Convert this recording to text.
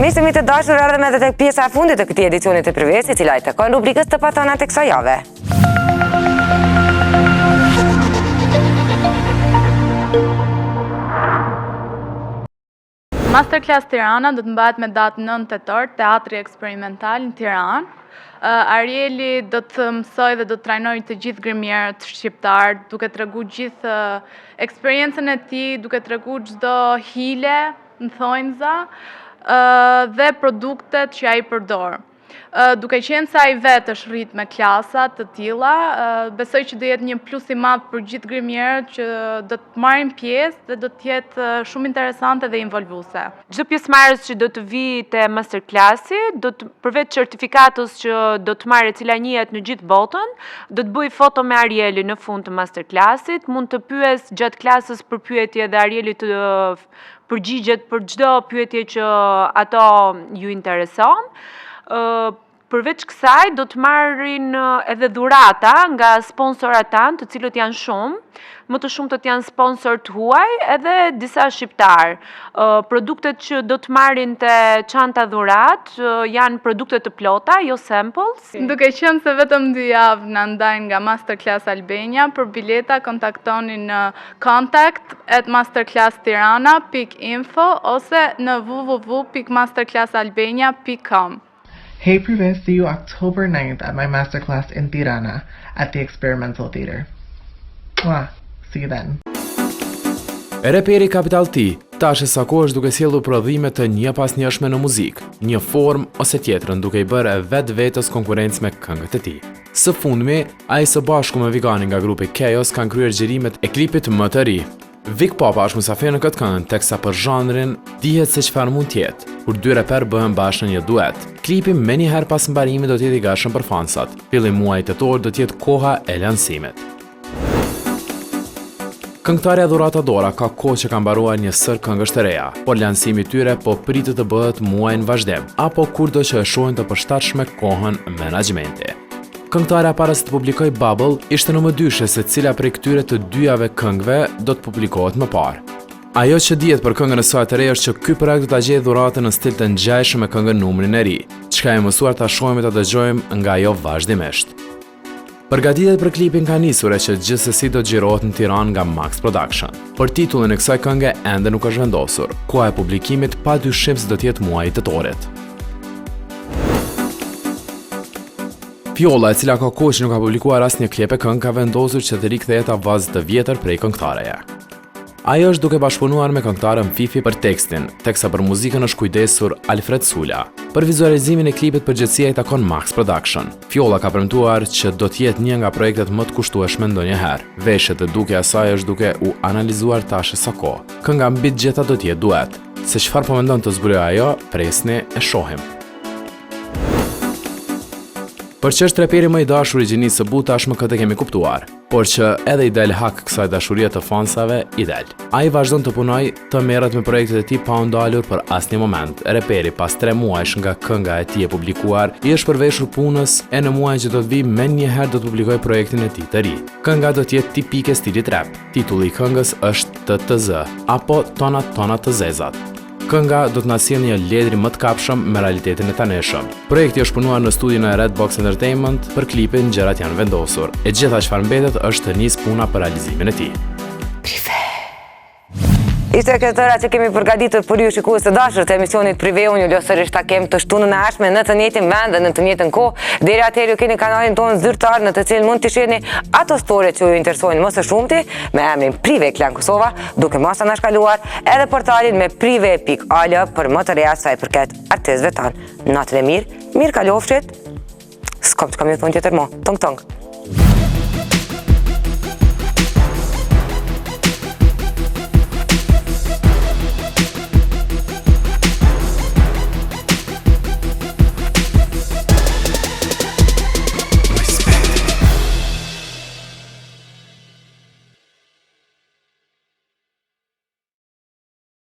Miqtë mi të dashur, erdhëm edhe tek pjesa e fundit të këtij edicioni të Privës, i cila i takon rubrikës të patonat të kësaj jave. Masterclass Tirana do të mbahet me datë 9 tetor, Teatri Eksperimental në Tiranë. Arieli do të mësoj dhe do të trajnoj të gjithë grimierët shqiptar, duke tregu gjithë eksperiencën e tij, duke tregu çdo hile në thonjza dhe produktet që ai përdor. Duke qenë se ai vetë është rrit me klasa të tilla, besoj që do jetë një plus i madh për gjithë grimierët që do të marrin pjesë dhe do të jetë shumë interesante dhe involvuese. Çdo pjesëmarrës që do të vijë te masterclassi, përveç certifikatës që do të marrë, e cila njihet në gjithë botën, do të bëj foto me Arieli në fund të masterclassit, mund të pyes gjatë klasës për pyetje dhe Arieli të përgjigjet për çdo pyetje që ato ju intereson. Përveç kësaj, do të marrin edhe dhurata nga sponsorat tanë, të cilët janë shumë, më të shumtët janë sponsorët huaj edhe disa shqiptar. Produktet që do të marrin te çanta dhurat janë produkte të plota, jo samples. Duke qenë se vetëm 2 javë na ndajnë nga Masterclass Albania, për bileta kontaktoni në contact@masterclasstirana.info ose në www.masterclassalbania.com. Hey Privës, see you October 9th at my masterclass in Tirana at the Experimental Theater. Mwah, see you then. Reperi Capital T, tash sa kohë është duke sjellur prodhime të njëpasnjëshme në muzikë, një formë ose tjetrën, duke i bërë vetës konkurrencë me këngët e tij. Së fundmi, ai së bashku me Vigani nga grupi Chaos kanë kryer xhirimet e klipit më të ri. Vik Papa është musafir në këtë këngë, teksa për zhanrin dihet se çfarë mund të jetë, kur 2 reper bëhen bashkë në një duet. Klipi me njëherë pas mbarimit do të jetë i gatshëm për fansat. Fillim muajit tetor do të jetë koha e lansimit. Këngëtarja Dhurata Dora ka kohë që ka mbaruar një sër këngësh të reja, por lansimi i tyre po pritet të bëhet muajin vazhdim, apo kurdo që e shohin të përshtatshme kohën menaxhmenti. Këngëtarja para se të publikoj Bubble ishte në mëdyshe se cila prej këtyre të dyjave këngëve do të publikohet më parë. Ajo që dihet për këngën e saj të re është që ky projekt do ta gjejë Dhuratën në stil të ngjajshëm me këngën numrin e ri, çka e mësuar ta shohim e ta dëgjojmë nga ajo vazhdimisht. Përgatitjet për klipin ka nisur e që gjithsesi do xhirohet në Tiranë nga Max Production. Për titullin e kësaj këngë ende nuk është vendosur. Koha e publikimit padyshim se do të jetë muaji tetorit. Fjolla, e cila ka kohë që nuk ka publikuar asnjë klip e këngë, ka vendosur që të rikthehet avazë të vjetër prej këngëtareje. Ajo është duke bashkëpunuar me këngëtaren Fifi për tekstin, teksa për muzikën është kujdesur Alfred Sula. Për vizualizimin e klipit përgjithësia i takon Max Production. Fjolla ka premtuar që do të jetë një nga projektet më të kushtueshme ndonjëherë. Veshjet e dukja e saj është duke u analizuar tash sa kohë. Kënga mbi të gjitha do të jetë duet. Se çfarë po mendon të zbulojë ajo, presni e shohim. Për që është reperi më i dashur i gjinisë së butë, tashmë këtë kemi kuptuar, por që edhe i del hak kësaj dashurie të fansave, i del. Ai vazhdon të punoj të merret me projektet e tij pa u ndalur për asnjë moment. Reperi pas 3 muajsh nga kënga e tij e publikuar, i është përveshur punës e në muajin që do të vijë menjëherë do të publikoj projektin e tij të ri. Kënga do të jetë tipike stilit rap. Titulli i këngës është TTZ apo Tona të zezat. Kënga do të na sjellë një ledri më të kapshëm me realitetin e taneshëm. Projekti është punuar në studion e Redbox Entertainment, për klipin gjërat janë vendosur. E gjitha çfarë mbetet është të nis puna për realizimin e tij. Ishte këtëra që kemi përgatitur për ju shikues të dashur të emisionit Prive, unë ju sërish takim të shtunën e ardhshme në të njëjtin vend dhe në të njëjtën kohë. Deri atëherë ju keni kanalin tonë zyrtar në të cilin mund të shihni ato story që ju interesojnë më së shumti me emrin Prive Klan Kosova, duke mos ta shkaluar edhe portalin me prive.al për më të reja sa i përket artistëve tanë. Natën e mirë, mirë kalofshit. S'kam të kam ju thonë tjetër mo. Tong tong.